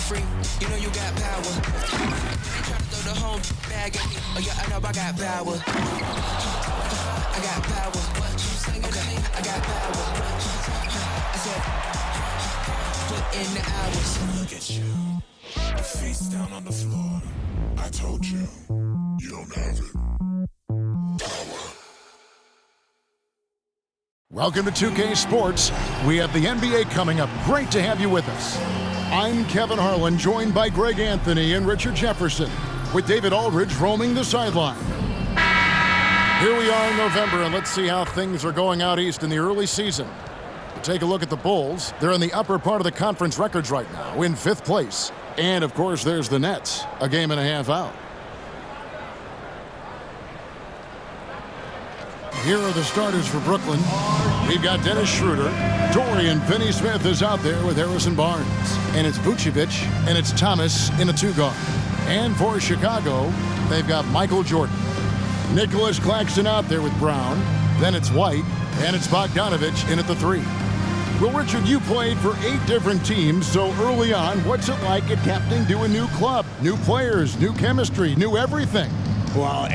free. You know you got power. They try to throw the whole bag at me. Oh yeah, I know I got power. I got power. Okay, I got power. I said, put in the hours. Look at you. Face down on the floor. I told you, you don't have it. Power. Welcome to 2K Sports. We have the NBA coming up. Great to have you with us. I'm Kevin Harlan, joined by Greg Anthony and Richard Jefferson, with David Aldridge roaming the sideline. Here we are in November, and let's see how things are going out east in the early season. Take a look at the Bulls. They're in the upper part of the conference records right now, in 5th place. And, of course, there's the Nets, a game and a half out. Here are the starters for Brooklyn. We've got Dennis Schroeder. Dorian Finney-Smith is out there with Harrison Barnes. And it's Vucevic, and it's Thomas in a 2-guard. And for Chicago, they've got Michael Jordan. Nicholas Claxton out there with Brown. Then it's White, and it's Bogdanovic in at the 3. Well, Richard, you played for 8 different teams, so early on, what's it like adapting to a new club? New players, new chemistry, new everything. Well,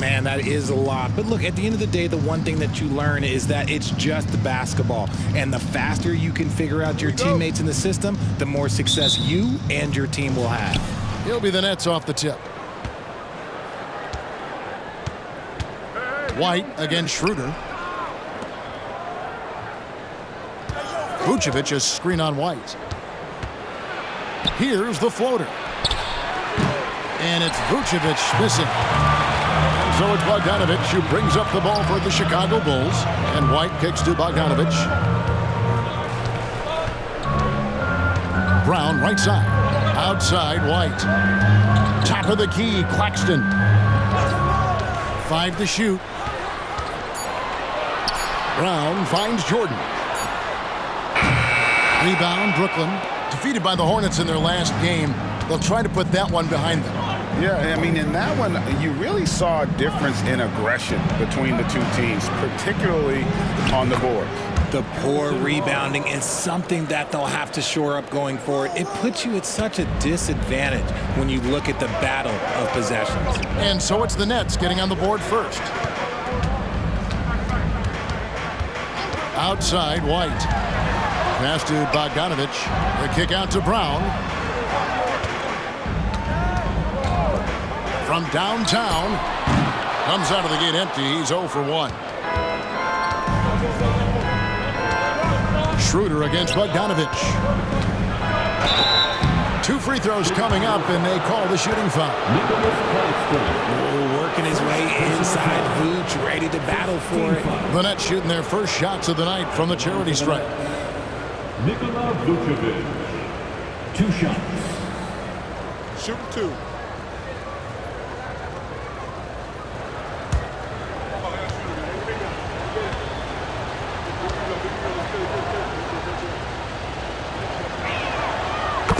man, that is a lot. But look, at the end of the day, the one thing that you learn is that it's just the basketball. And the faster you can figure out your teammates in the system, the more success you and your team will have. He'll be the Nets off the tip. White against Schroeder. Vucevic is screen on White. Here's the floater. And it's Vucevic missing. So it's Bogdanovic who brings up the ball for the Chicago Bulls. And White kicks to Bogdanovic. Brown right side. Outside White. Top of the key, Claxton. 5 to shoot. Brown finds Jordan. Rebound, Brooklyn. Defeated by the Hornets in their last game. They'll try to put that one behind them. Yeah, I mean, in that one, you really saw a difference in aggression between the two teams, particularly on the board. The poor rebounding is something that they'll have to shore up going forward. It puts you at such a disadvantage when you look at the battle of possessions. And so it's the Nets getting on the board first. Outside, White. Pass to Bogdanovic. The kick out to Brown. From downtown. Comes out of the gate empty. He's 0 for 1. Schroeder against Bogdanovic. 2 free throws coming up, and they call the shooting foul. Working his way inside. Vooch ready to battle for it. The Nets shooting their first shots of the night from the charity stripe. Nikola Vucevic, 2 shots. Shoot 2.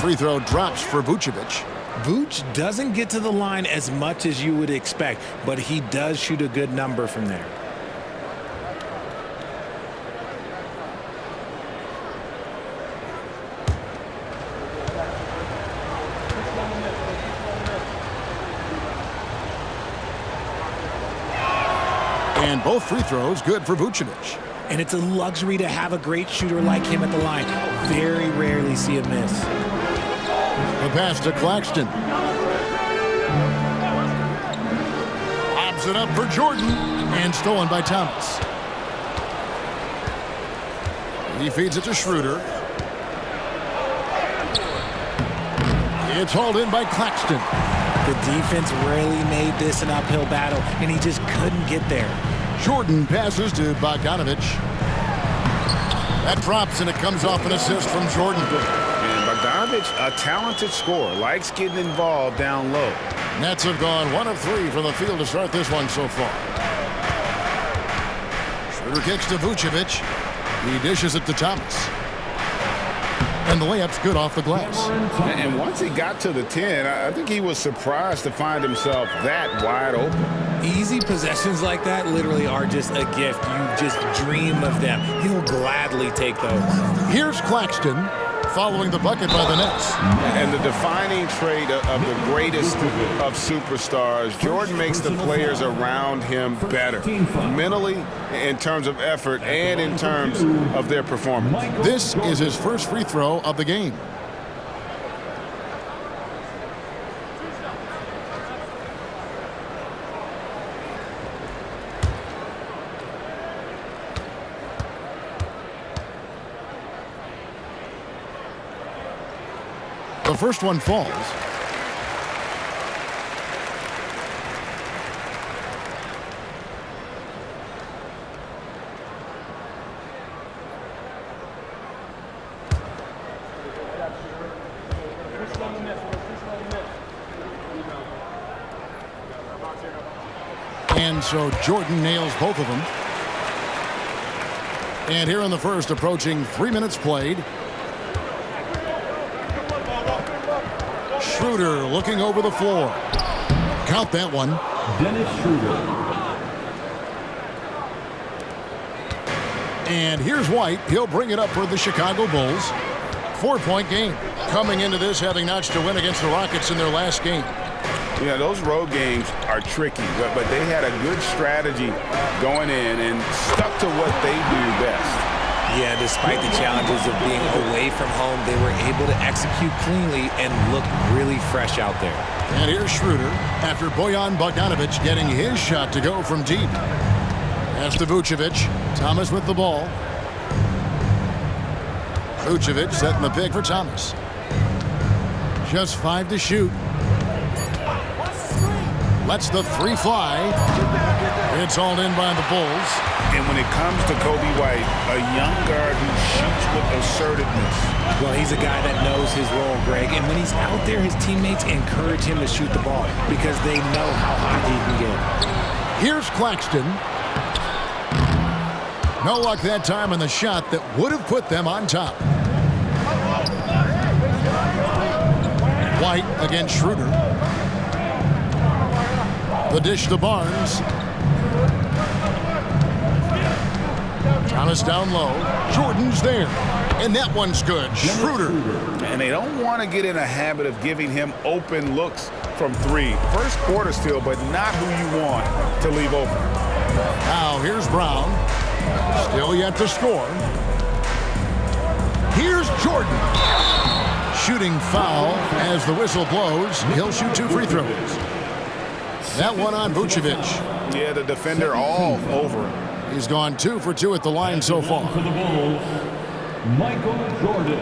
Free throw drops for Vucevic. Vooch doesn't get to the line as much as you would expect, but he does shoot a good number from there. And both free throws good for Vucevic. And it's a luxury to have a great shooter like him at the line. Very rarely see a miss. The pass to Claxton. Lobs it up for Jordan. And stolen by Thomas. He feeds it to Schroeder. It's hauled in by Claxton. The defense really made this an uphill battle, and he just couldn't get there. Jordan passes to Bogdanovic. That drops, and it comes off an assist from Jordan. And Bogdanovic, a talented scorer, likes getting involved down low. Nets have gone 1 of 3 from the field to start this one so far. Schroeder kicks to Vucevic. He dishes it to Thomas. And the layup's good off the glass. And once he got to the 10, I think he was surprised to find himself that wide open. Easy possessions like that literally are just a gift. You just dream of them. He'll gladly take those. Here's Claxton following the bucket by the Nets. And the defining trait of the greatest of superstars, Jordan makes the players around him better, mentally, in terms of effort, and in terms of their performance. This is his first free throw of the game. The first one falls. And so Jordan nails both of them. And here in the first, approaching 3 minutes played. Schroeder looking over the floor. Count that one. Dennis Schroeder. And here's White. He'll bring it up for the Chicago Bulls. 4-point game. Coming into this having notched a win against the Rockets in their last game. Yeah, those road games are tricky, but they had a good strategy going in and stuck to what they do best. Yeah, despite the challenges of being away from home, they were able to execute cleanly and look really fresh out there. And here's Schroeder after Bojan Bogdanovic getting his shot to go from deep. Pass to Vucevic. Thomas with the ball. Vucevic setting the pick for Thomas. Just 5 to shoot. Lets the 3 fly. It's hauled in by the Bulls. And when it comes to Kobe White, a young guard who shoots with assertiveness. Well, he's a guy that knows his role, Greg. And when he's out there, his teammates encourage him to shoot the ball because they know how hot he can get. Here's Claxton. No luck that time on the shot that would have put them on top. White against Schroeder. The dish to Barnes. Thomas down low. Jordan's there. And that one's good. Schroeder. And they don't want to get in a habit of giving him open looks from 3. First quarter still, but not who you want to leave open. Now here's Brown. Still yet to score. Here's Jordan. Shooting foul as the whistle blows. He'll shoot 2 free throws. That one on Vucevic. Yeah, the defender all over him. He's gone 2 for 2 at the line so far. For the Bulls, Michael Jordan.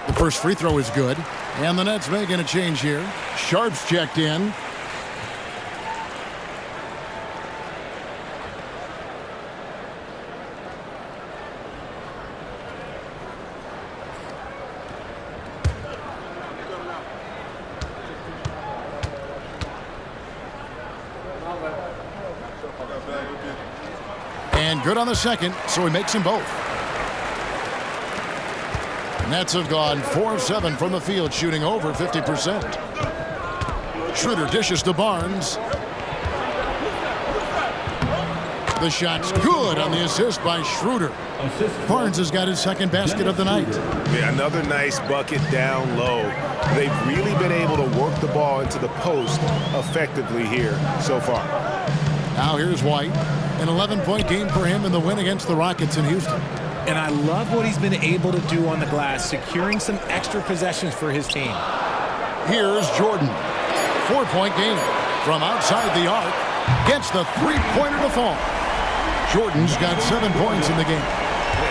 The first free throw is good. And the Nets making a change here. Sharp's checked in. And good on the second, so he makes them both. Nets have gone 4 of 7 from the field, shooting over 50%. Schroeder dishes to Barnes. The shot's good on the assist by Schroeder. Barnes has got his second basket of the night. Yeah, another nice bucket down low. They've really been able to work the ball into the post effectively here so far. Now here's White. An 11-point game for him in the win against the Rockets in Houston. And I love what he's been able to do on the glass, securing some extra possessions for his team. Here's Jordan. 4-point game from outside the arc. Gets the 3-pointer to fall. Jordan's got 7 points in the game.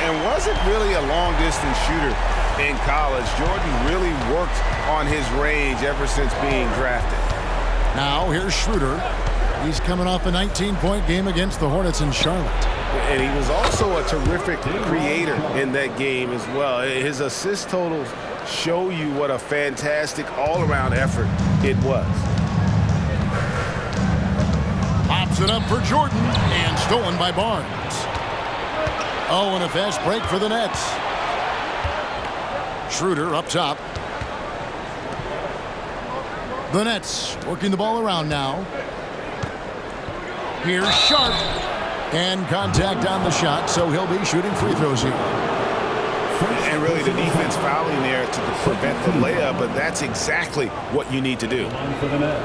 And wasn't really a long-distance shooter in college. Jordan really worked on his range ever since being drafted. Now here's Schroeder. He's coming off a 19-point game against the Hornets in Charlotte. And he was also a terrific creator in that game as well. His assist totals show you what a fantastic all-around effort it was. Pops it up for Jordan and stolen by Barnes. Oh, and a fast break for the Nets. Schroeder up top. The Nets working the ball around now. Here's Sharp. And contact on the shot, so he'll be shooting free throws here. And really the defense fouling there to prevent the layup, but that's exactly what you need to do.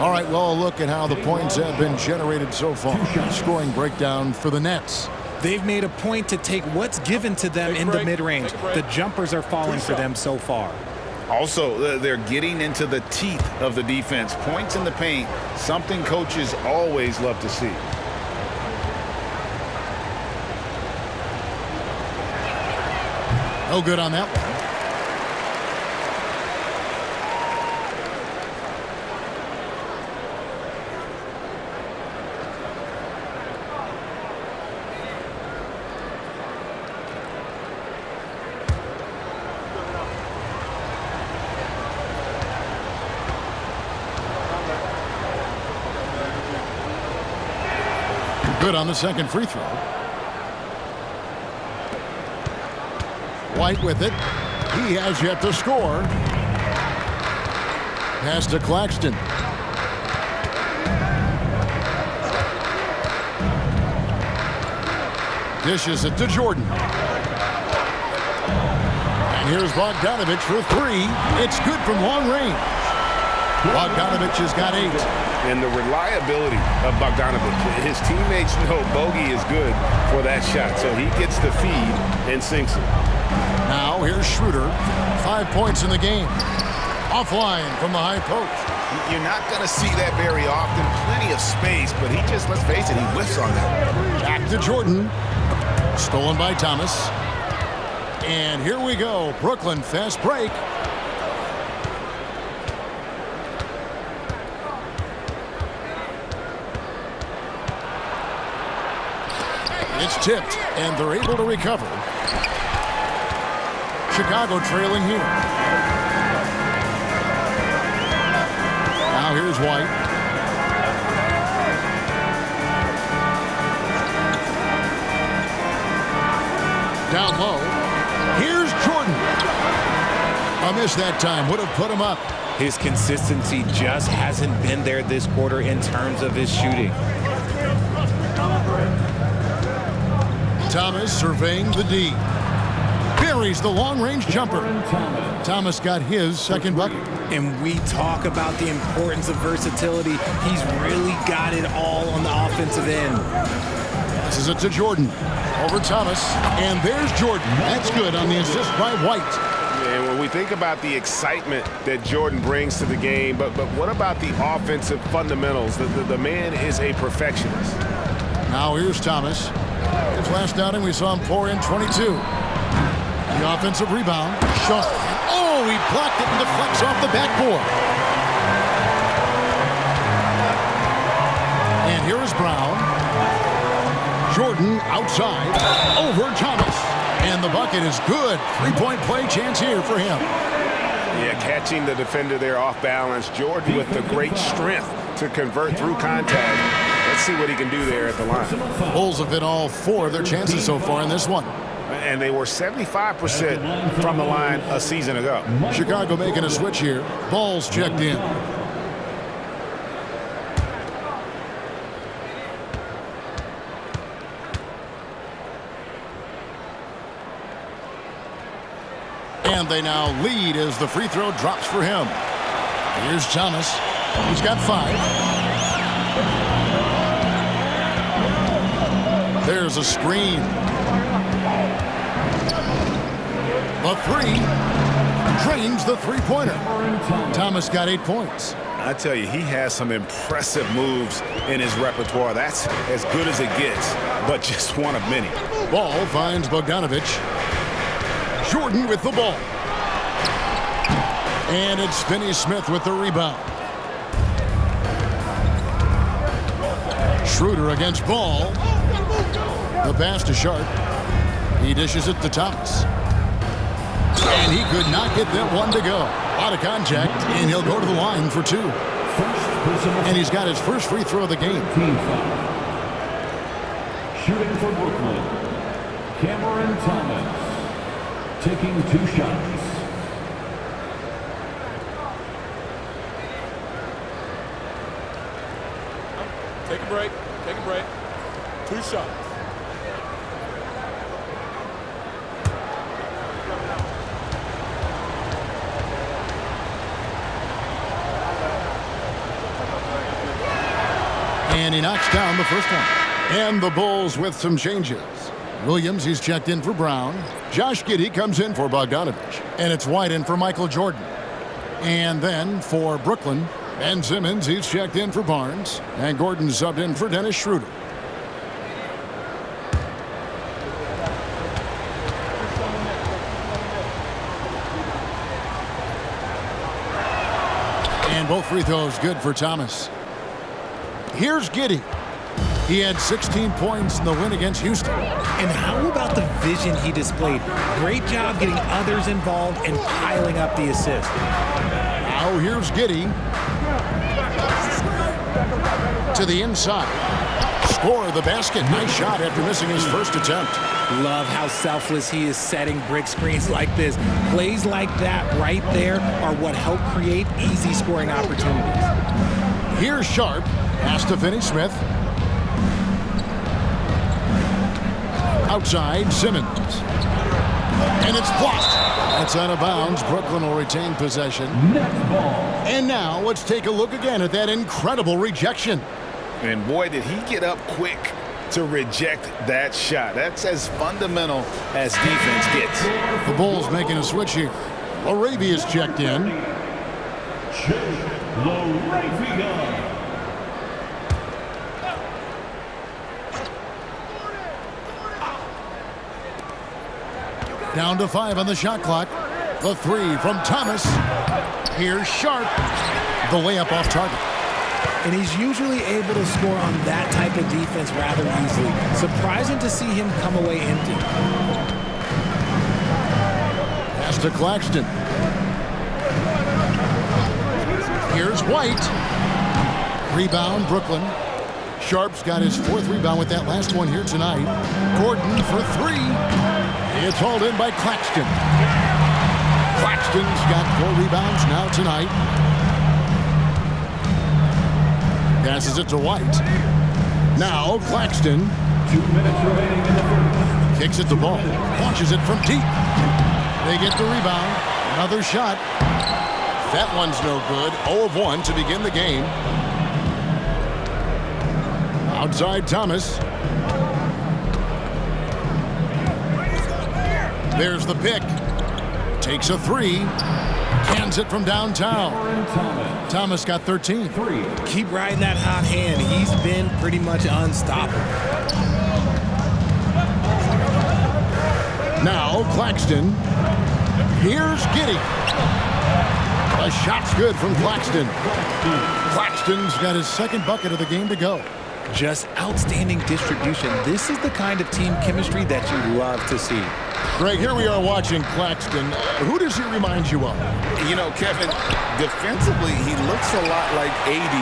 All right, well, look at how the points have been generated so far. Scoring breakdown for the Nets. They've made a point to take what's given to them in the mid-range. The jumpers are falling for them so far. Also, they're getting into the teeth of the defense. Points in the paint, something coaches always love to see. No good on that one. Good on the second free throw. White with it. He has yet to score. Pass to Claxton. Dishes it to Jordan. And here's Bogdanovich for three. It's good from long range. Bogdanovich has got 8. And the reliability of Bogdanovich. His teammates know bogey is good for that shot, so he gets the feed and sinks it. Now here's Schroeder. 5 points in the game. Offline from the high post. You're not going to see that very often. Plenty of space, but he just, let's face it, he whiffs on that. Back to Jordan. Stolen by Thomas. And here we go. Brooklyn fast break. It's tipped, and they're able to recover. Chicago trailing here. Now here's White. Down low. Here's Jordan. A miss that time. Would have put him up. His consistency just hasn't been there this quarter in terms of his shooting. Thomas surveying the D. Buries the long-range jumper. Thomas got his second bucket. And we talk about the importance of versatility. He's really got it all on the offensive end. Passes it to Jordan. Over Thomas. And there's Jordan. That's good on the assist by White. And when we think about the excitement that Jordan brings to the game, but what about the offensive fundamentals? The man is a perfectionist. Now here's Thomas. His last outing, we saw him pour in 22. The offensive rebound. Shot. Oh, he blocked it and deflects off the backboard. And here is Brown. Jordan outside. Over Thomas. And the bucket is good. 3-point play chance here for him. Yeah, catching the defender there off balance. Jordan with the great strength to convert through contact. Let's see what he can do there at the line. Bulls have hit all 4 of their chances so far in this one. And they were 75% from the line a season ago. Chicago making a switch here. Ball's checked in. And they now lead as the free throw drops for him. Here's Thomas. He's got 5. There's a screen. The 3 drains the three-pointer. Thomas got 8 points. I tell you, he has some impressive moves in his repertoire. That's as good as it gets, but just one of many. Ball finds Bogdanovich. Jordan with the ball. And it's Finney Smith with the rebound. Schroeder against Ball. The pass to Sharp. He dishes it to Thomas. And he could not get that one to go. Out of contact, and he'll go to the line for 2. And he's got his first free throw of the game. Team foul. Shooting for Brooklyn, Cameron Thomas. Taking 2 shots. Take a break. Take a break. 2 shots. And he knocks down the first one. And the Bulls with some changes. Williams, he's checked in for Brown. Josh Giddey comes in for Bogdanovich. And it's White in for Michael Jordan. And then for Brooklyn, Ben Simmons, he's checked in for Barnes. And Gordon subbed in for Dennis Schroeder. And both free throws good for Thomas. Here's Giddey. He had 16 points in the win against Houston. And how about the vision he displayed? Great job getting others involved and piling up the assist. Now here's Giddey. To the inside. Score the basket. Nice shot after missing his first attempt. Love how selfless he is setting brick screens like this. Plays like that right there are what help create easy scoring opportunities. Here's Sharp. Pass to Finney-Smith. Outside, Simmons. And it's blocked. That's out of bounds. Brooklyn will retain possession. And now let's take a look again at that incredible rejection. And boy, did he get up quick to reject that shot. That's as fundamental as defense gets. The Bulls making a switch here. Laravia's checked in. Laravia. Down to 5 on the shot clock. The 3 from Thomas. Here's Sharp. The layup off target. And he's usually able to score on that type of defense rather easily. Surprising to see him come away empty. Pass to Claxton. Here's White. Rebound, Brooklyn. Sharp's got his 4th rebound with that last one here tonight. Gordon for 3. It's hauled in by Claxton. Claxton's got 4 rebounds now tonight. Passes it to White. Now Claxton. 2 minutes remaining in the first. Kicks it to Ball. Launches it from deep. They get the rebound. Another shot. That one's no good. 0 of 1 to begin the game. Outside Thomas. There's the pick. Takes a 3. Cans it from downtown. Thomas got 13. Keep riding that hot hand. He's been pretty much unstoppable. Now Claxton. Here's Giddey. A shot's good from Claxton. Claxton's got his 2nd bucket of the game to go. Just outstanding distribution. This is the kind of team chemistry that you love to see. Greg, here we are watching Claxton. Who does he remind you of? You know, Kevin, defensively, he looks a lot like AD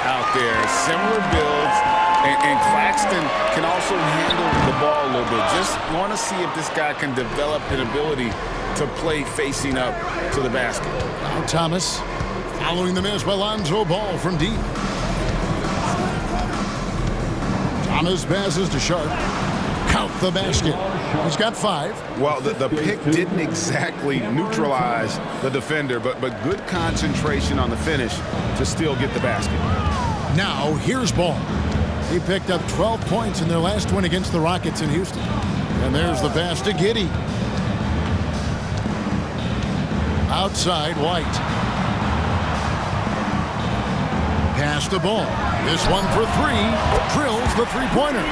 out there. Similar builds, and Claxton can also handle the ball a little bit. Just want to see if this guy can develop an ability to play facing up to the basket. Now Thomas following the miss by Lonzo Ball from deep. Thomas passes to Sharp. Count the basket. He's got 5. Well, the pick didn't exactly neutralize the defender, but good concentration on the finish to still get the basket. Now here's Ball. He picked up 12 points in their last win against the Rockets in Houston. And there's the pass to Giddey. Outside White. Pass to Ball. This one for 3. Drills the 3-pointer.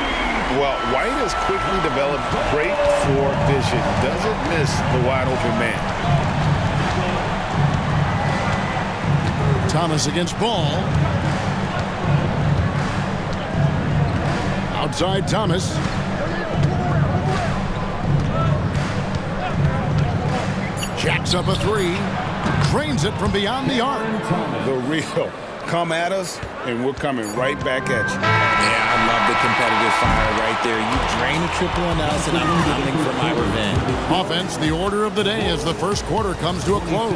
Well, White has quickly developed great floor vision. Doesn't miss the wide open man. Thomas against Ball. Outside Thomas. Jacks up a three. Drains it from beyond the arc. The real. Come at us, and we're coming right back at you. Yeah, I love the competitive fire right there. You drain a triple on us, and I'm coming for my revenge. Offense, the order of the day as the first quarter comes to a close.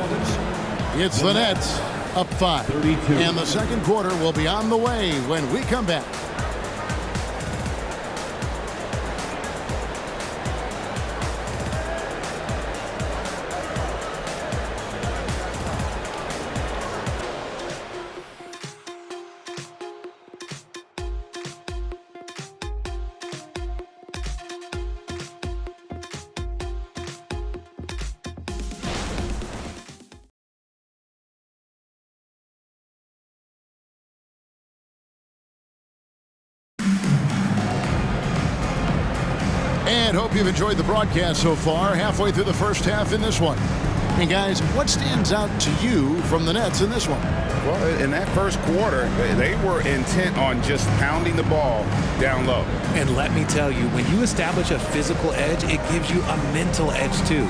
It's the Nets up 5. 32. And the second quarter will be on the way when we come back. And hope you've enjoyed the broadcast so far, halfway through the first half in this one. And guys, what stands out to you from the Nets in this one? Well, in that first quarter, they were intent on just pounding the ball down low. And let me tell you, when you establish a physical edge, it gives you a mental edge too.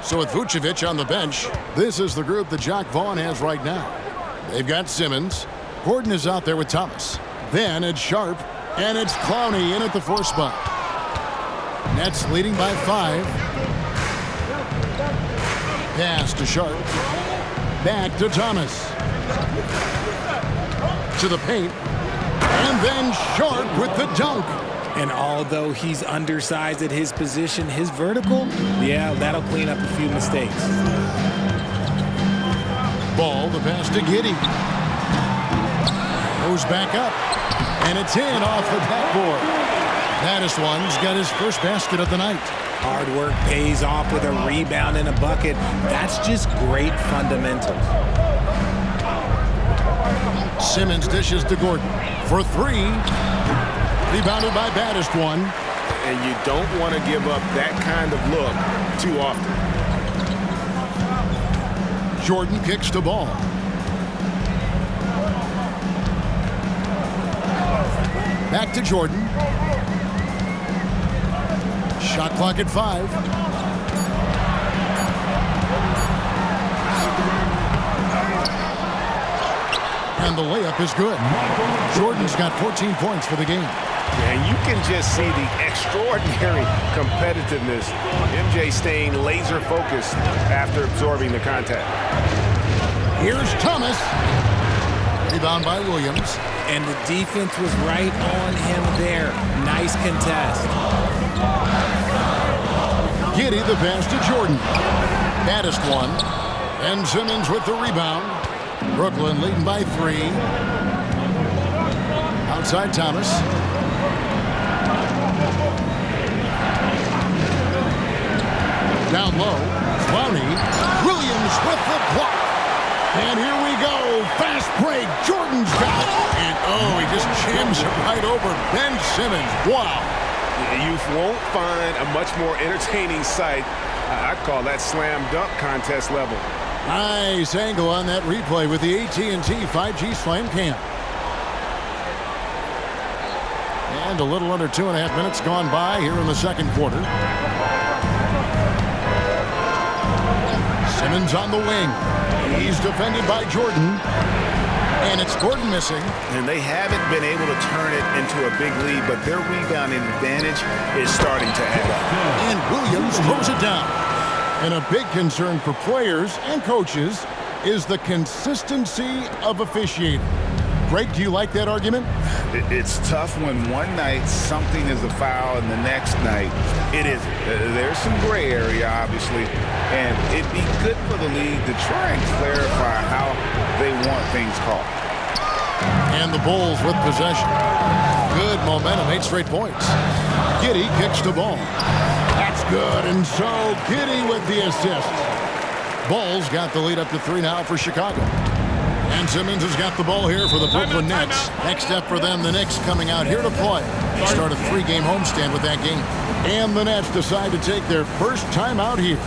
So with Vucevic on the bench, this is the group that Jacque Vaughn has right now. They've got Simmons. Gordon is out there with Thomas. Then it's Sharp, and it's Clowney in at the 4 spot. Nets leading by 5. Pass to Sharp. Back to Thomas. To the paint. And then Sharp with the dunk. And although he's undersized at his position, his vertical, yeah, that'll clean up a few mistakes. Ball, the pass to Giddey. Goes back up, and it's in off the backboard. Mattis got his first basket of the night. Hard work pays off with a rebound and a bucket. That's just great fundamentals. Simmons dishes to Gordon for 3. Rebounded by Mattis. And you don't want to give up that kind of look too often. Jordan kicks the ball. Back to Jordan. Shot clock at 5. And the layup is good. Jordan's got 14 points for the game. And you can just see the extraordinary competitiveness. MJ staying laser focused after absorbing the contact. Here's Thomas. Rebound by Williams. And the defense was right on him there. Nice contest. Giddey the pass to Jordan. Mattis. And Simmons with the rebound. Brooklyn leading by 3. Outside Thomas. Down low. Clowney. Williams with the block. And here we go. Fast break. Jordan's got it. And oh, he just jams it right over Ben Simmons. Wow. You won't find a much more entertaining sight. I'd call that slam dunk contest level. Nice angle on that replay with the AT&T 5G Slam Cam. And a little under 2.5 minutes gone by here in the second quarter. Simmons on the wing. He's defended by Jordan. And it's Gordon missing. And they haven't been able to turn it into a big lead, but their rebounding advantage is starting to add up. And Williams throws it down. And a big concern for players and coaches is the consistency of officiating. Greg, do you like that argument? It's tough when one night something is a foul and the next night it isn't. There's some gray area, obviously, and it'd be good for the league to try and clarify how they want things called. And the Bulls with possession. Good momentum, 8 straight points. Giddey kicks the ball. That's good, and so Giddey with the assist. Bulls got the lead up to 3 now for Chicago. And Simmons has got the ball here for the Brooklyn Nets. Next step for them, the Knicks coming out here to play. They start a 3-game homestand with that game. And the Nets decide to take their first time out here.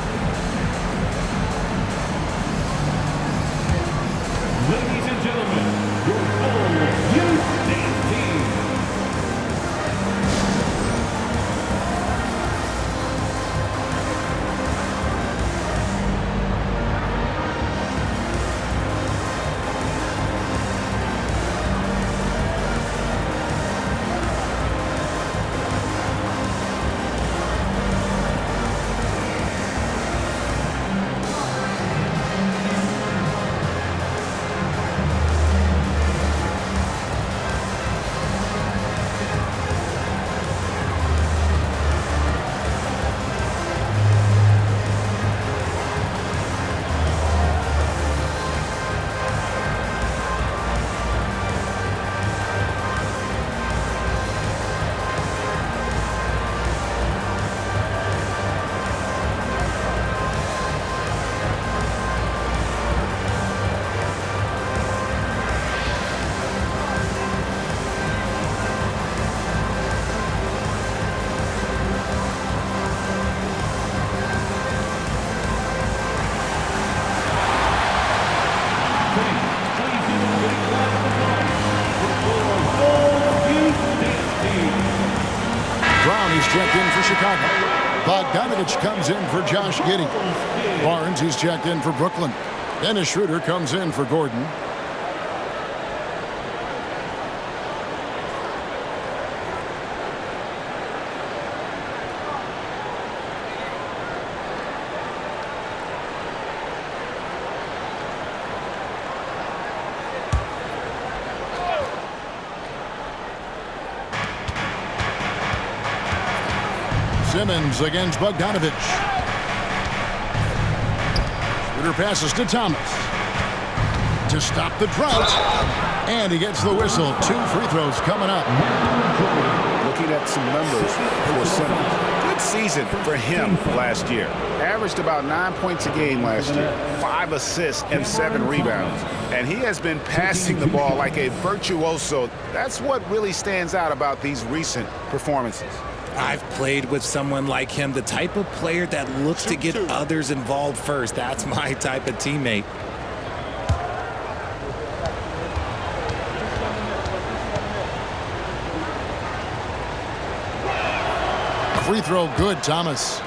he's checked in for Chicago. Bogdanovich comes in for Josh Giddey. Barnes, he's checked in for Brooklyn. Dennis Schroeder comes in for Gordon. Simmons against Bogdanovich. Schroeder passes to Thomas to stop the drought, and he gets the whistle. 2 free throws coming up. Looking at some numbers for Simmons. Good season for him last year. Averaged about 9 points a game last year, 5 assists and 7 rebounds. And he has been passing the ball like a virtuoso. That's what really stands out about these recent performances. I've played with someone like him, the type of player that looks to get others involved first. That's my type of teammate. Free throw good, Thomas.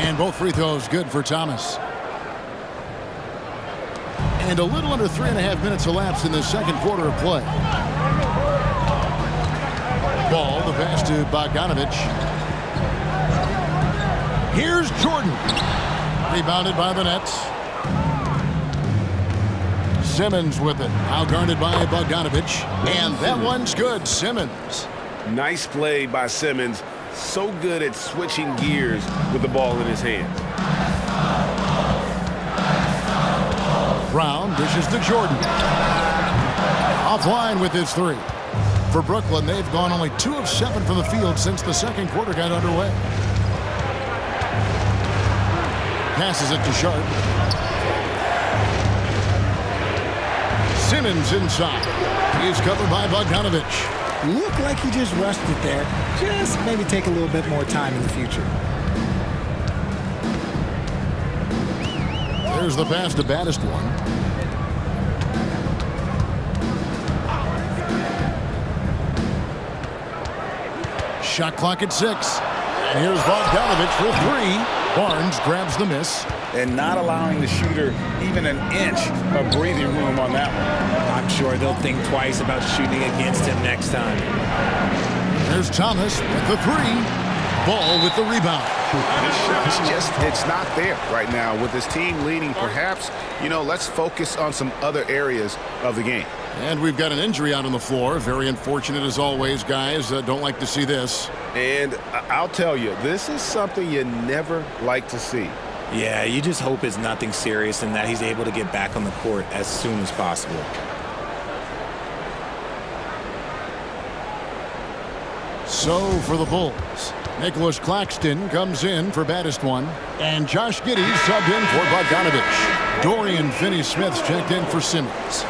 And both free throws good for Thomas. And a little under 3.5 minutes elapsed in the second quarter of play. Ball, the pass to Bogdanovich. Here's Jordan. Rebounded by the Nets. Simmons with it. Now guarded by Bogdanovich. And that one's good. Simmons. Nice play by Simmons. So good at switching gears with the ball in his hands. Brown dishes to Jordan. Offline with his 3. For Brooklyn, they've gone only 2 of 7 from the field since the second quarter got underway. Passes it to Sharp. Simmons inside. He's covered by Bogdanovich. Looked like he just rushed it there. Just maybe take a little bit more time in the future. There's the pass to baddest one. Shot clock at 6. And here's Bogdanovich for 3. Barnes grabs the miss. And not allowing the shooter even an inch of breathing room on that one. I'm sure they'll think twice about shooting against him next time. There's Thomas with the 3. Ball with the rebound. It's not there right now with his team leading. Perhaps, let's focus on some other areas of the game. And we've got an injury out on the floor. Very unfortunate as always, guys. Don't like to see this. And I'll tell you, this is something you never like to see. Yeah, you just hope it's nothing serious and that he's able to get back on the court as soon as possible. So for the Bulls, Nicholas Claxton comes in for baddest one, and Josh Giddey subbed in for Bogdanovich. Dorian Finney-Smith's checked in for Simmons.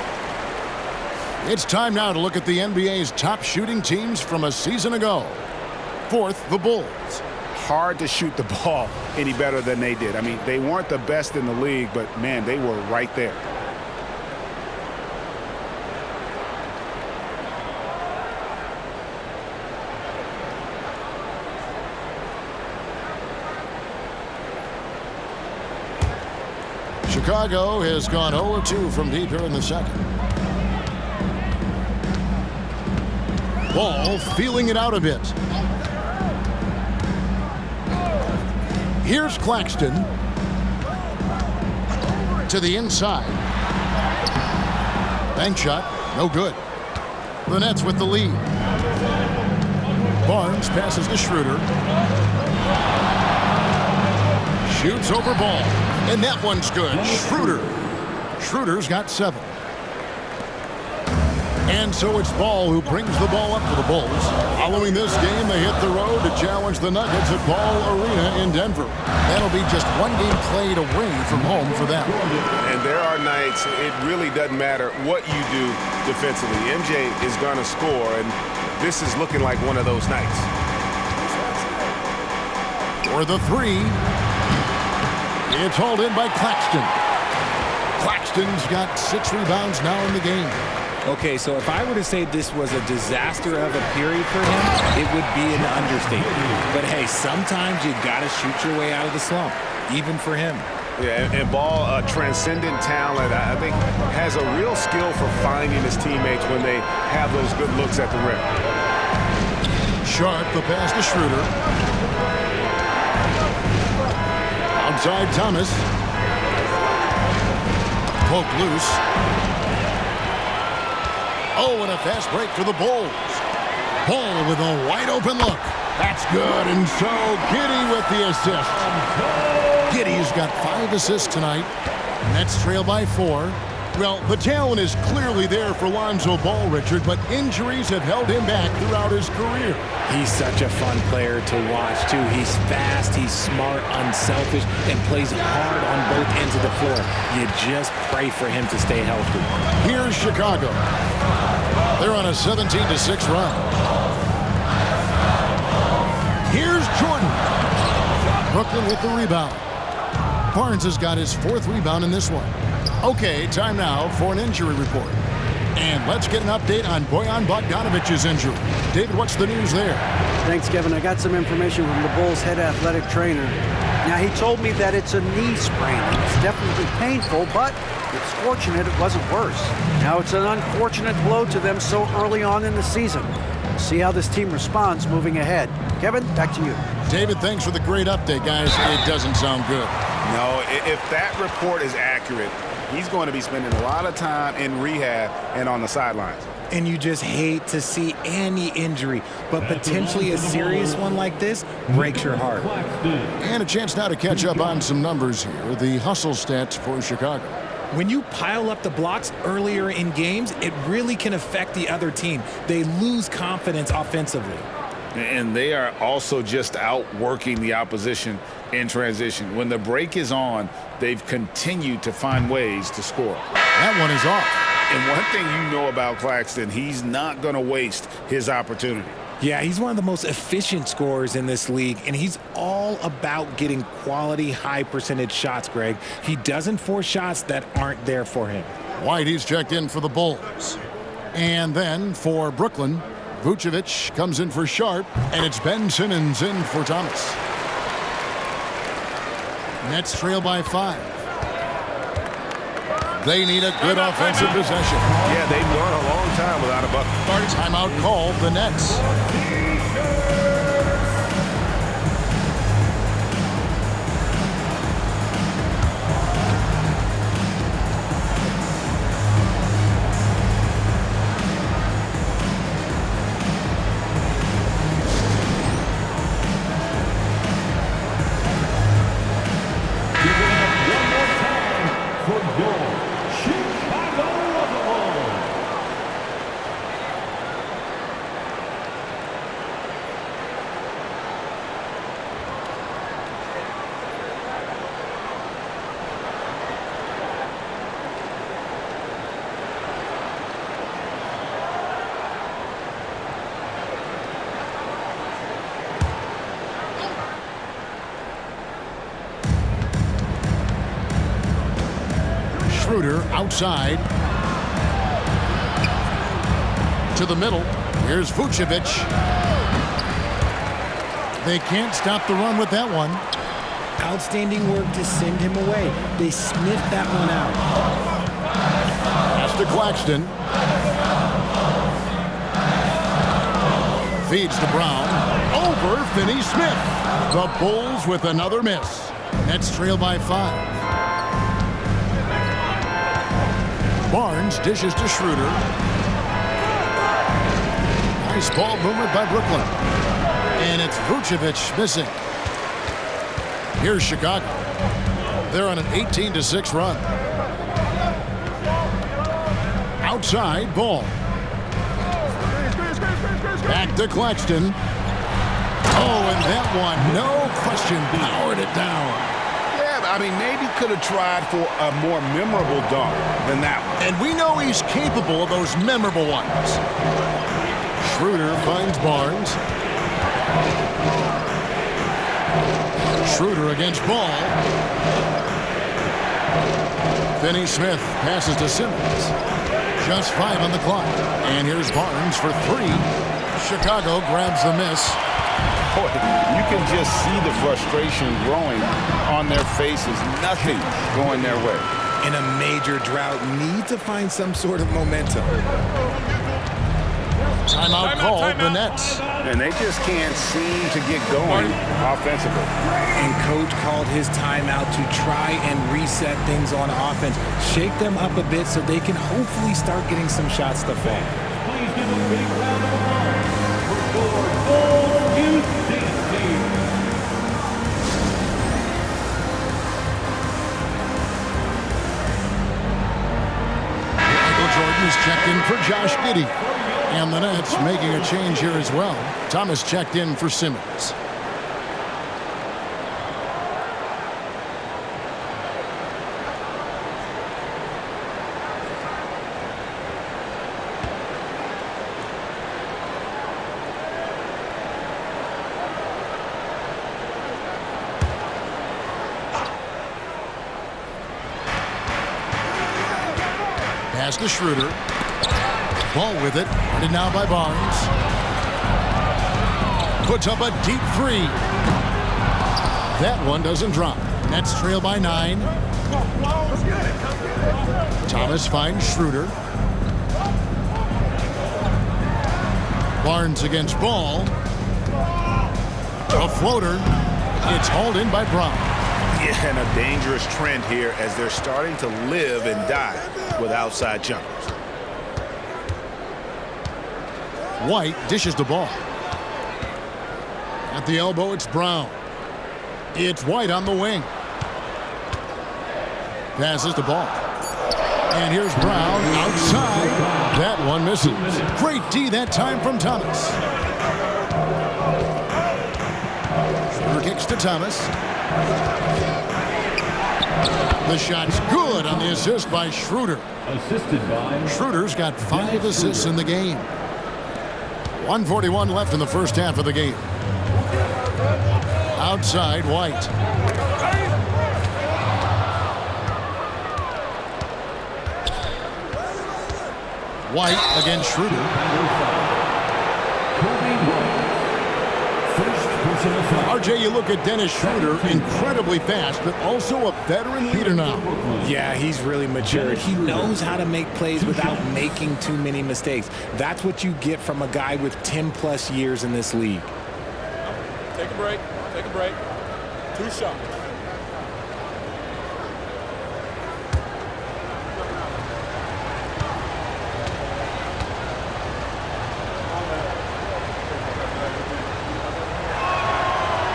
It's time now to look at the NBA's top shooting teams from a season ago. 4th, the Bulls. Hard to shoot the ball any better than they did. I mean, they weren't the best in the league, but man, they were right there. Chicago has gone 0-2 from deep here in the second. Ball feeling it out a bit. Here's Claxton to the inside. Bank shot, no good. The Nets with the lead. Barnes passes to Schroeder. Shoots over Ball, and that one's good. Schroeder's got 7. And so it's Ball who brings the ball up for the Bulls. Following this game, they hit the road to challenge the Nuggets at Ball Arena in Denver. That'll be just one game played away from home for them. And there are nights it really doesn't matter what you do defensively. MJ is going to score, and this is looking like one of those nights. For the three, it's hauled in by Claxton. Claxton's got 6 rebounds now in the game. Okay, so if I were to say this was a disaster of a period for him, it would be an understatement. But hey, sometimes you got to shoot your way out of the slump, even for him. Yeah, and Ball, a transcendent talent, I think, has a real skill for finding his teammates when they have those good looks at the rim. Sharp, the pass to Schroeder. Outside Thomas. Poke loose. Oh, and a fast break for the Bulls. Ball with a wide open look. That's good, and so Giddey with the assist. Giddey's got 5 assists tonight. Nets trail by 4. Well, the talent is clearly there for Lonzo Ball, Richard, but injuries have held him back throughout his career. He's such a fun player to watch, too. He's fast, he's smart, unselfish, and plays hard on both ends of the floor. You just pray for him to stay healthy. Here's Chicago. They're on a 17-6 run. Here's Jordan. Brooklyn with the rebound. Barnes has got his 4th rebound in this one. Okay, time now for an injury report. And let's get an update on Bojan Bogdanovic's injury. David, what's the news there? Thanks, Kevin. I got some information from the Bulls' head athletic trainer. Now, he told me that it's a knee sprain. It's definitely painful, but it's fortunate it wasn't worse. Now, it's an unfortunate blow to them so early on in the season. We'll see how this team responds moving ahead. Kevin, back to you. David, thanks for the great update, guys. It doesn't sound good. No, if that report is accurate, he's going to be spending a lot of time in rehab and on the sidelines. And you just hate to see any injury, but potentially a serious one like this breaks your heart. And a chance now to catch up on some numbers here. The hustle stats for Chicago. When you pile up the blocks earlier in games, it really can affect the other team. They lose confidence offensively. And they are also just outworking the opposition in transition. When the break is on, they've continued to find ways to score. That one is off. And one thing you know about Claxton, he's not going to waste his opportunity. Yeah, he's one of the most efficient scorers in this league, and he's all about getting quality, high-percentage shots, Greg. He doesn't force shots that aren't there for him. White, he's checked in for the Bulls. And then for Brooklyn, Vucevic comes in for Sharp, and it's Ben Simmons in for Thomas. Nets trail by 5. They need a good offensive possession. Yeah, they've gone a long time without a bucket. Timeout called the Nets. Schroeder outside to the middle. Here's Vucevic. They can't stop the run with that one. Outstanding work to send him away. They sniffed that one out. Pass to Claxton. Feeds to Brown. Over Finney-Smith. The Bulls with another miss. Nets trail by 5. Barnes dishes to Schroeder. Nice ball movement by Brooklyn. And it's Vucevic missing. Here's Chicago. They're on an 18-6 run. Outside, Ball. Back to Claxton. Oh, and that one, no question, powered it down. Yeah, I mean, maybe could have tried for a more memorable dunk than that one. And we know he's capable of those memorable ones. Schroeder finds Barnes. Schroeder against Ball. Finney Smith passes to Simmons. Just 5 on the clock. And here's Barnes for 3. Chicago grabs the miss. Boy, you can just see the frustration growing on their faces. Nothing going their way. In a major drought, need to find some sort of momentum. Timeout called the Nets. And they just can't seem to get going offensively. And coach called his timeout to try and reset things on offense. Shake them up a bit so they can hopefully start getting some shots to fall. Please give a big round of applause for Bulls Youth Team. Michael Jordan is checked in for Josh Giddey. And the Nets making a change here as well. Thomas checked in for Simmons. Pass to Schroeder. Ball with it, and now by Barnes. Puts up a deep 3. That one doesn't drop. Nets trail by 9. Thomas finds Schroeder. Barnes against Ball. A floater. It's hauled in by Brown. Yeah, and a dangerous trend here as they're starting to live and die with outside jumpers. White dishes the ball. At the elbow, it's Brown. It's White on the wing. Passes the ball. And here's Brown outside. That one misses. Great D that time from Thomas. Schroeder kicks to Thomas. The shot's good on the assist by Schroeder. Assisted by Schroeder's got 5 assists in the game. 1:41 left in the first half of the game. Outside, White. White against Schroeder. RJ, you look at Dennis Schroeder, incredibly fast, but also a veteran leader now. Yeah, he's really matured. He knows how to make plays without making too many mistakes. That's what you get from a guy with 10-plus years in this league. Take a break. Take a break. 2 shots.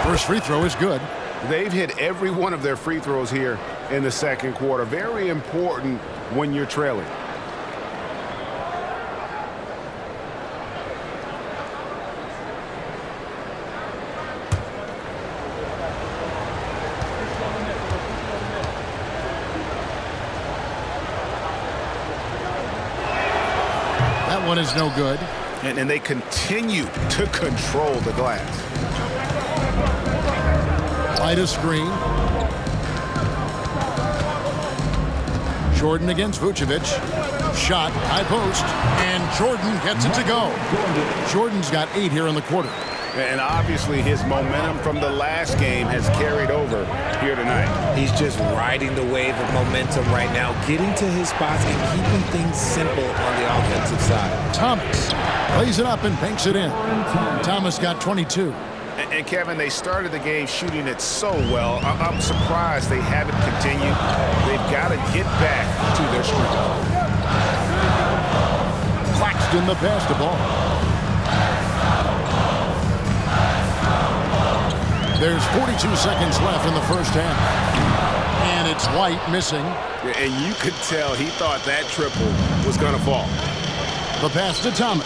First free throw is good. They've hit every one of their free throws here in the second quarter. Very important when you're trailing. That one is no good. And they continue to control the glass. Light a screen. Jordan against Vucevic. Shot, high post, and Jordan gets it to go. Jordan's got 8 here in the quarter. And obviously his momentum from the last game has carried over here tonight. He's just riding the wave of momentum right now, getting to his spots and keeping things simple on the offensive side. Thomas plays it up and banks it in. Thomas got 22. And Kevin, they started the game shooting it so well. I'm surprised they haven't continued. They've got to get back to their strength. Claxton the pass the ball. There's 42 seconds left in the first half. And it's White missing. And you could tell he thought that triple was going to fall. The pass to Thomas.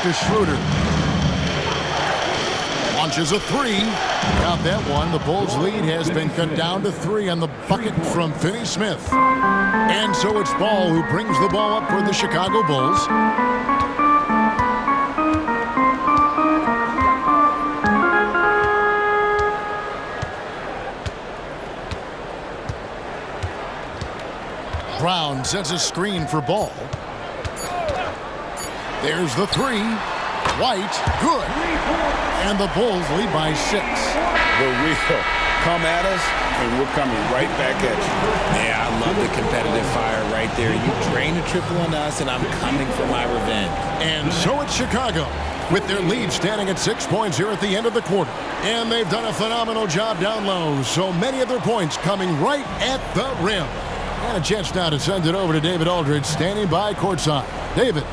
to Schroeder. Launches a three. Got that one. The Bulls' lead has been cut down to 3 on the bucket from Finney Smith. And so it's Ball who brings the ball up for the Chicago Bulls. Brown sets a screen for Ball. There's the three. White, good. And the Bulls lead by 6. The real come at us, and we're coming right back at you. Yeah, I love the competitive fire right there. You drain a triple on us, and I'm coming for my revenge. And so it's Chicago, with their lead standing at 6 points here at the end of the quarter. And they've done a phenomenal job down low, so many of their points coming right at the rim. And a chance now to send it over to David Aldridge, standing by courtside. David.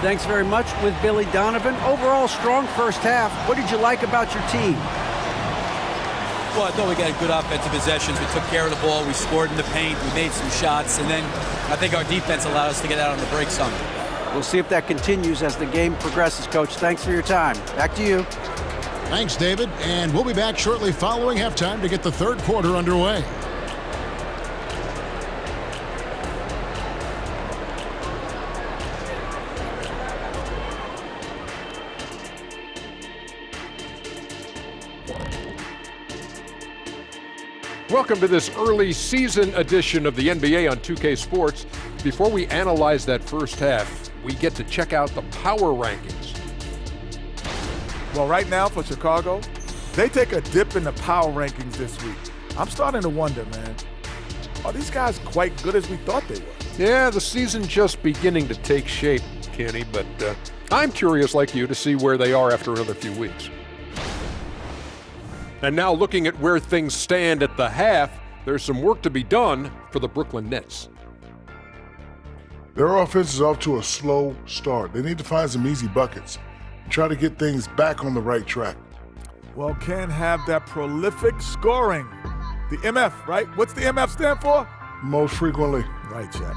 Thanks very much with Billy Donovan. Overall, strong first half. What did you like about your team? Well, I thought we got good offensive possessions. We took care of the ball. We scored in the paint. We made some shots. And then I think our defense allowed us to get out on the break some. We'll see if that continues as the game progresses, Coach. Thanks for your time. Back to you. Thanks, David. And we'll be back shortly following halftime to get the third quarter underway. Welcome to this early season edition of the NBA on 2K Sports. Before we analyze that first half, we get to check out the power rankings. Well, right now for Chicago, they take a dip in the power rankings this week. I'm starting to wonder, man, are these guys quite good as we thought they were? Yeah, the season just beginning to take shape, Kenny, but I'm curious like you to see where they are after another few weeks. And now looking at where things stand at the half, there's some work to be done for the Brooklyn Nets. Their offense is off to a slow start. They need to find some easy buckets and try to get things back on the right track. Well, can't have that prolific scoring. The MF, right? What's the MF stand for? Most frequently. Right, Jack.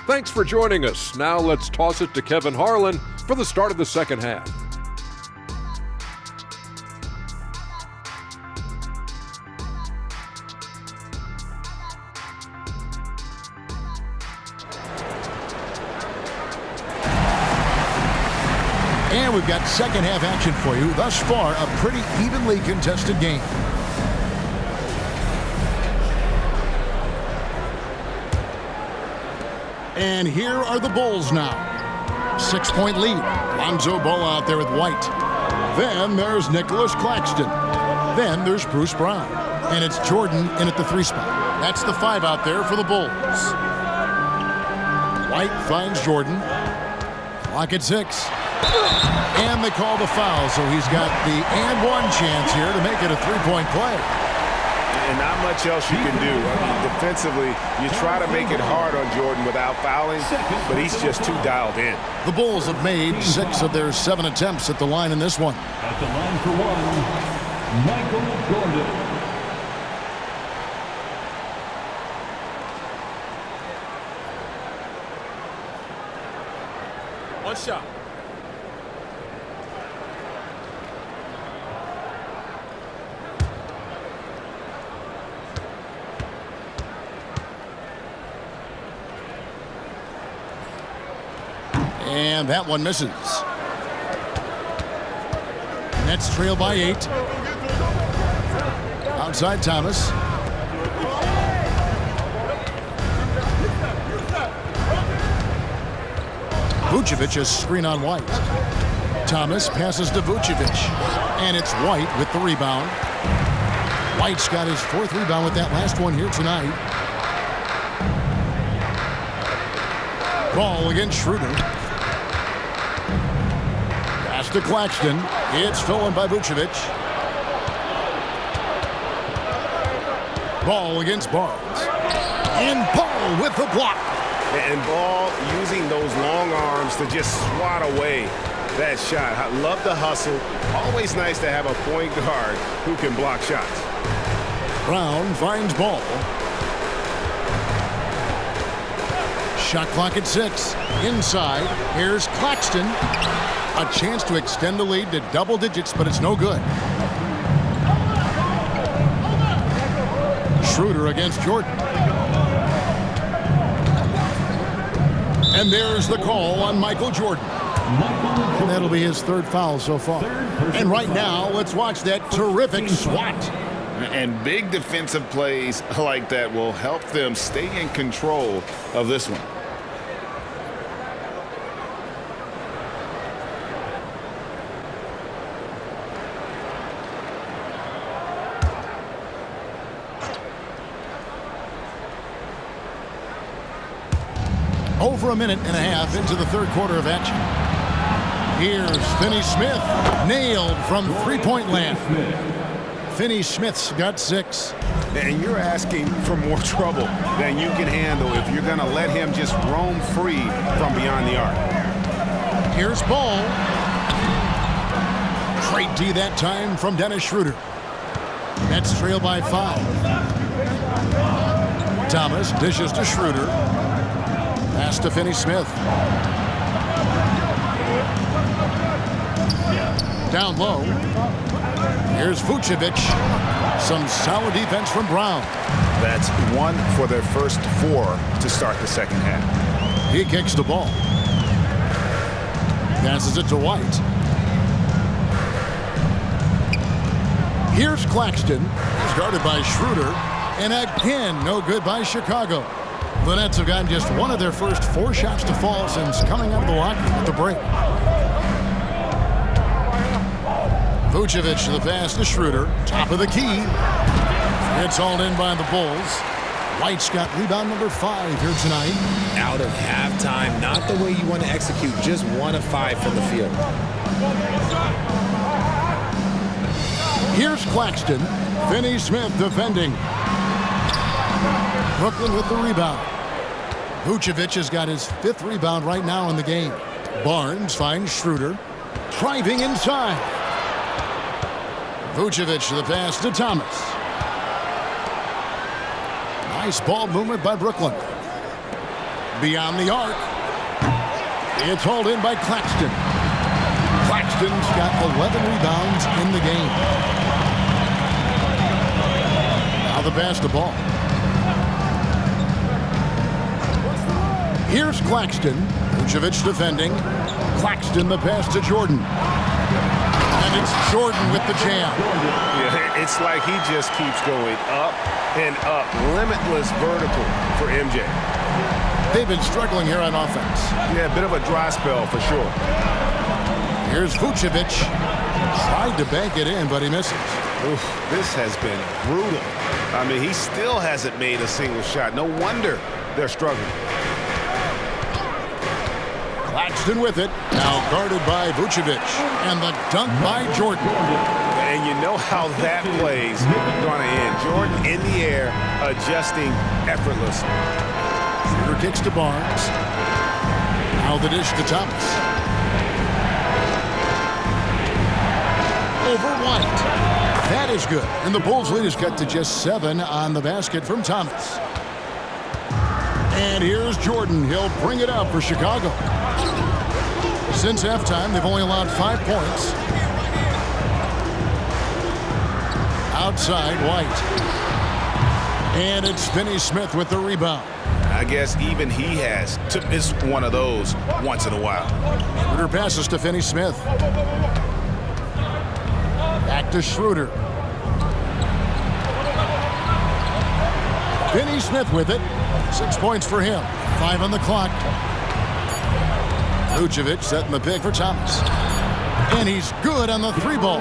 Thanks for joining us. Now let's toss it to Kevin Harlan for the start of the second half. And we've got second half action for you. Thus far, a pretty evenly contested game. And here are the Bulls now. 6-point lead. Lonzo Ball out there with White. Then there's Nicholas Claxton. Then there's Bruce Brown. And it's Jordan in at the 3 spot. That's the 5 out there for the Bulls. White finds Jordan. Clock at 6. And they call the foul, so he's got the and 1 chance here to make it a 3-point play. And not much else you can do. I mean, defensively, you try to make it hard on Jordan without fouling, but he's just too dialed in. The Bulls have made 6 of their 7 attempts at the line in this one. At the line for one, Michael Jordan. One shot. And that one misses. Nets trail by 8. Outside Thomas. Vucevic a screen on White. Thomas passes to Vucevic. And it's White with the rebound. White's got his 4th rebound with that last one here tonight. Ball against Schroeder. Pass to Claxton. It's stolen by Vucevic. Ball against Barnes. And Ball with the block. And Ball using those long arms to just swat away that shot. I love the hustle. Always nice to have a point guard who can block shots. Brown finds ball. Shot clock at 6. Inside, here's Claxton. A chance to extend the lead to double digits, but it's no good. Schroeder against Jordan. And there's the call on Michael Jordan. And that'll be his 3rd foul so far. And right now, let's watch that terrific swat. And big defensive plays like that will help them stay in control of this one. Over a minute and a half into the 3rd quarter of action. Here's Finney-Smith, nailed from three-point land. Finney-Smith's got 6. And you're asking for more trouble than you can handle if you're going to let him just roam free from beyond the arc. Here's Ball. Straight D that time from Dennis Schroeder. Nets trail by 5. Thomas dishes to Schroeder. Pass to Finney-Smith. Down low. Here's Vucevic. Some solid defense from Brown. That's 1 for their first 4 to start the second half. He kicks the ball. Passes it to White. Here's Claxton. He's guarded by Schroeder. And again, no good by Chicago. The Nets have gotten just 1 of their first 4 shots to fall since coming out of the locker room at the break. Vucevic to the pass to Schroeder. Top of the key. It's hauled in by the Bulls. White's got rebound number 5 here tonight. Out of halftime, not the way you want to execute, just 1 of 5 from the field. Here's Claxton. Finney-Smith defending. Brooklyn with the rebound. Vucevic has got his 5th rebound right now in the game. Barnes finds Schroeder. Driving inside. Vucevic to the pass to Thomas. Nice ball movement by Brooklyn. Beyond the arc. It's hauled in by Claxton. Claxton's got 11 rebounds in the game. Now the pass to Ball. Here's Claxton. Vucevic defending. Claxton the pass to Jordan. And it's Jordan with the jam. Yeah, it's like he just keeps going up and up. Limitless vertical for MJ. They've been struggling here on offense. Yeah, a bit of a dry spell for sure. Here's Vucevic. Tried to bank it in, but he misses. Oof, this has been brutal. I mean, he still hasn't made a single shot. No wonder they're struggling. Claxton with it. Now guarded by Vucevic. And the dunk by Jordan. And you know how that play's going to end. Jordan in the air, adjusting effortlessly. Schroeder kicks to Barnes. Now the dish to Thomas. Over White. That is good. And the Bulls lead is cut to just 7 on the basket from Thomas. And here's Jordan. He'll bring it up for Chicago. Since halftime, they've only allowed 5 points. Outside, White. And it's Finney-Smith with the rebound. I guess even he has to miss one of those once in a while. Schroeder passes to Finney-Smith. Back to Schroeder. Finney-Smith with it. 6 points for him. 5 on the clock. Vucevic setting the pick for Thomas. And he's good on the 3-ball.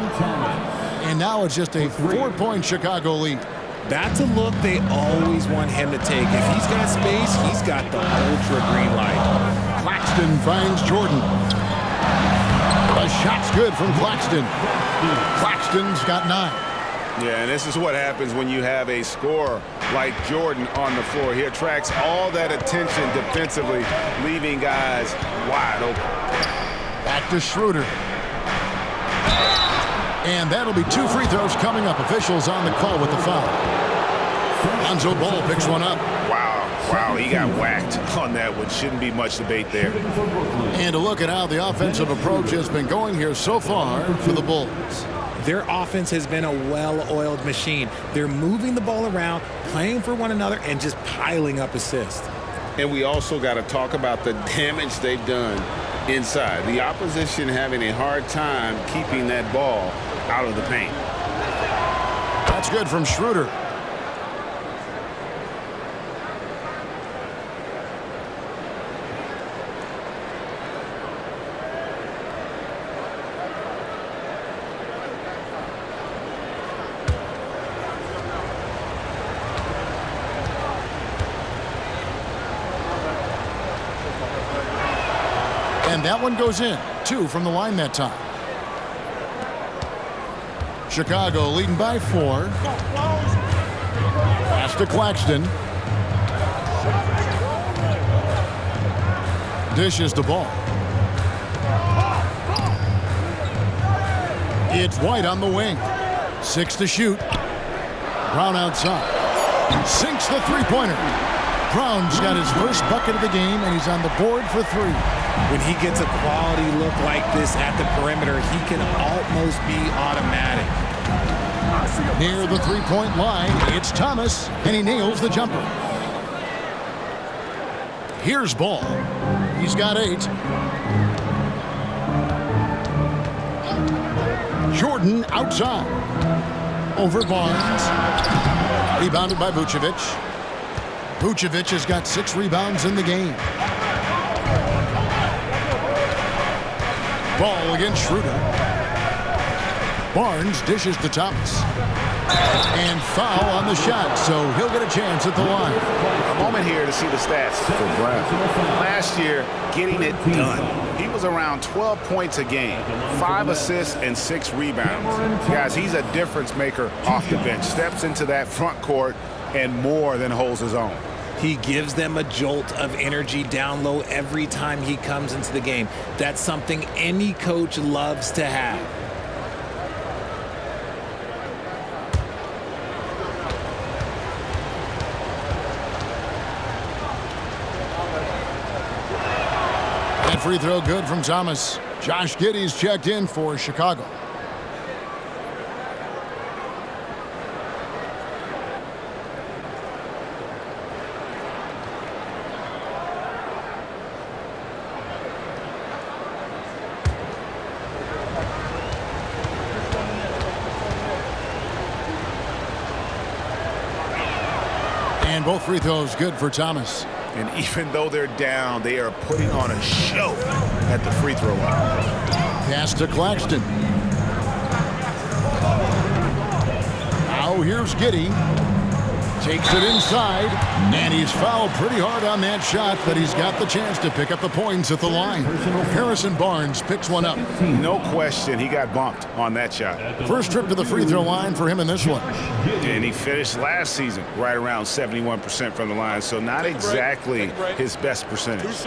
And now it's just a 4-point Chicago lead. That's a look they always want him to take. If he's got space, he's got the ultra green light. Claxton finds Jordan. The shot's good from Claxton. Claxton's got 9. Yeah, and this is what happens when you have a scorer like Jordan on the floor. He attracts all that attention defensively, leaving guys wide open. Back to Schroeder. And that'll be 2 free throws coming up. Officials on the call with the foul. Lonzo Ball picks one up. Wow, he got whacked on that one. Shouldn't be much debate there. And a look at how the offensive approach has been going here so far for the Bulls. Their offense has been a well-oiled machine. They're moving the ball around, playing for one another, and just piling up assists. And we also got to talk about the damage they've done inside. The opposition having a hard time keeping that ball out of the paint. That's good from Schroeder. And that one goes in. 2 from the line that time. Chicago leading by 4. Pass to Claxton. Dishes the ball. It's White on the wing. 6 to shoot. Brown outside. Sinks the three-pointer. Brown's got his first bucket of the game, and he's on the board for 3. When he gets a quality look like this at the perimeter, he can almost be automatic. Near the three-point line, it's Thomas, and he nails the jumper. Here's Ball. He's got 8. Jordan outside. Over Barnes. Rebounded by Vucevic. Vucevic has got 6 rebounds in the game. Ball against Schroeder. Barnes dishes to Thomas. And foul on the shot, so he'll get a chance at the line. A moment here to see the stats for Brown. Last year, getting it done. He was around 12 points a game, 5 assists and 6 rebounds. Guys, he's a difference maker off the bench. Steps into that front court and more than holds his own. He gives them a jolt of energy down low every time he comes into the game. That's something any coach loves to have. That free throw good from Thomas. Josh Giddey's checked in for Chicago. And both free throws good for Thomas. And even though they're down, they are putting on a show at the free throw line. Pass to Claxton. Now here's Giddey. Takes it inside. And he's fouled pretty hard on that shot, but he's got the chance to pick up the points at the line. Harrison Barnes picks one up. No question, he got bumped on that shot. First trip to the free throw line for him in this one. And he finished last season right around 71% from the line, so not exactly his best percentage.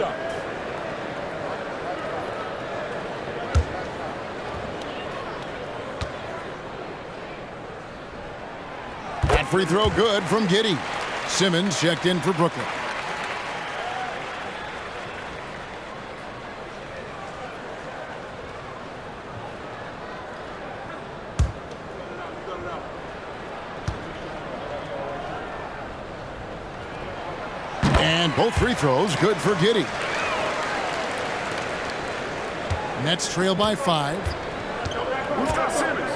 That free throw good from Giddey. Simmons checked in for Brooklyn. And both free throws good for Giddey. Nets trail by 5. Who's got Simmons?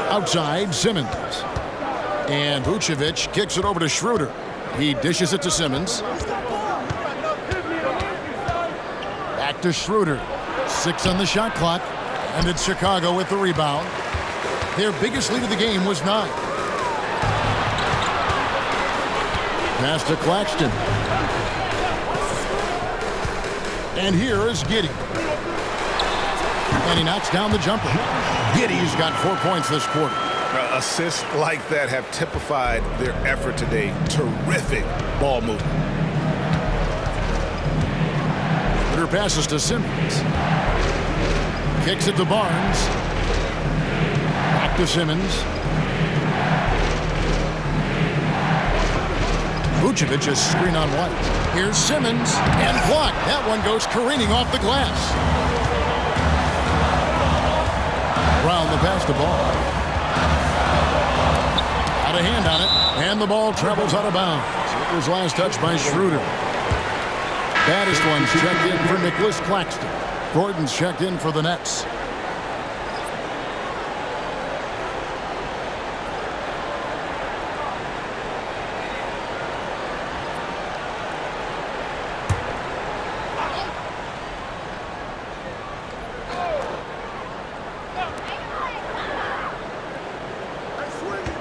Outside, Simmons. And Vucevic kicks it over to Schroeder. He dishes it to Simmons. Back to Schroeder. 6 on the shot clock. And it's Chicago with the rebound. Their biggest lead of the game was 9. Pass to Claxton. And here is Giddey. And he knocks down the jumper. Giddey's got 4 points this quarter. Assists like that have typified their effort today. Terrific ball movement. Schroeder passes to Simmons. Kicks it to Barnes. Back to Simmons. Vucevic is screen on White. Here's Simmons and blocked. That one goes careening off the glass. Brown the pass to Ball. Out of hand on it, and the ball travels out of bounds. It was last touched by Schroeder. Baddest one's checked in for Nicholas Claxton. Gordon's checked in for the Nets.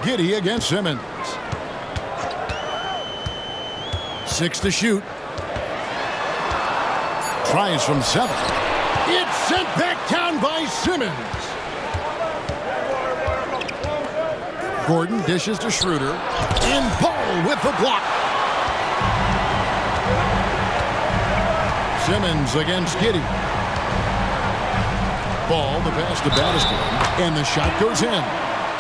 Giddey against Simmons. 6 to shoot. Tries from 7. It's sent back down by Simmons. Gordon dishes to Schroeder. And Ball with the block. Simmons against Giddey. Ball, the pass to Battister. And the shot goes in.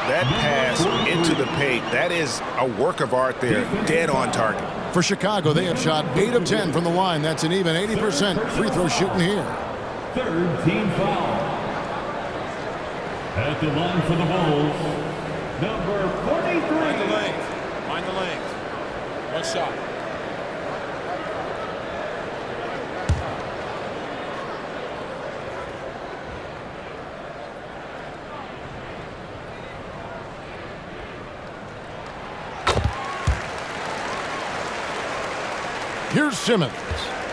That pass into the paint, that is a work of art there, dead on target. For Chicago, they have shot 8 of 10 from the line. That's an even 80% free throw shooting here. Third team foul. At the line for the Bulls, number 43. Mind the lanes. Mind the lanes. One shot. Here's Simmons.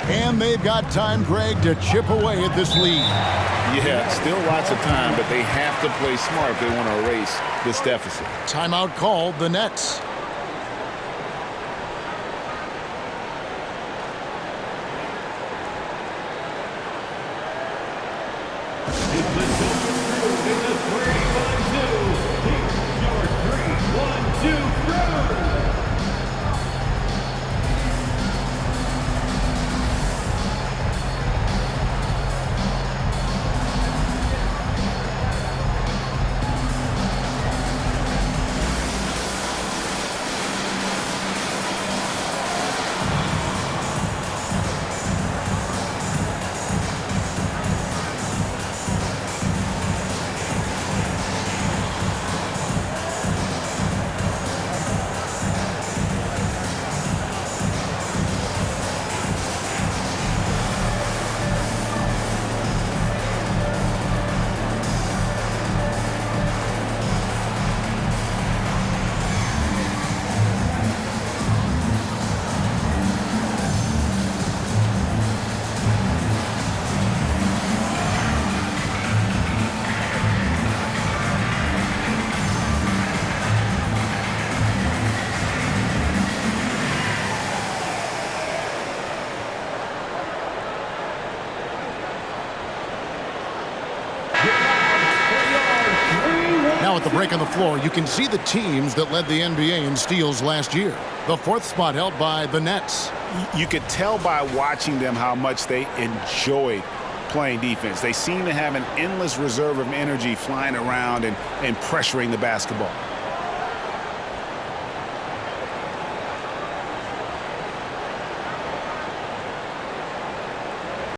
And they've got time, Greg, to chip away at this lead. Yeah, still lots of time, but they have to play smart if they want to erase this deficit. Timeout called, the Nets. At the break on the floor, you can see the teams that led the NBA in steals last year. The 4th spot held by the Nets. You could tell by watching them how much they enjoyed playing defense. They seem to have an endless reserve of energy flying around and pressuring the basketball.